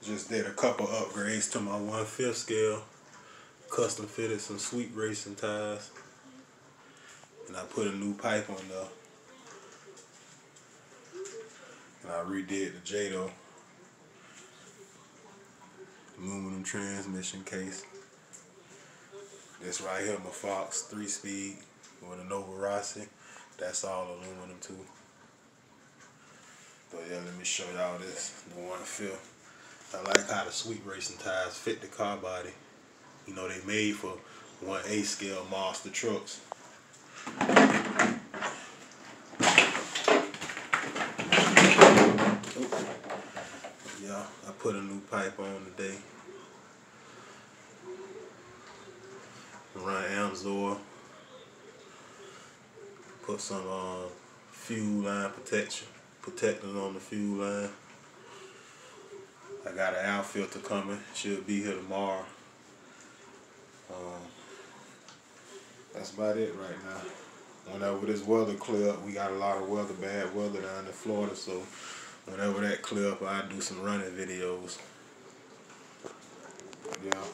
Just did a couple upgrades to my 1/5 scale. Custom fitted some sweet racing tires. And I put a new pipe on there. And I redid the Jado aluminum transmission case. This right here, my Fox 3-speed with a Nova Rossi. That's all aluminum too. But yeah, let me show y'all this, the 1/5. I like how the sweet racing tires fit the car body. You know, they made for 1/8 scale monster trucks. Yeah, I put a new pipe on today. Run Amzor. Put some fuel line protectors on the fuel line. I got an air filter coming. Should be here tomorrow. That's about it right now. Whenever this weather clear up, we got a lot of bad weather down in Florida, so whenever that clear up, I do some running videos. Yeah.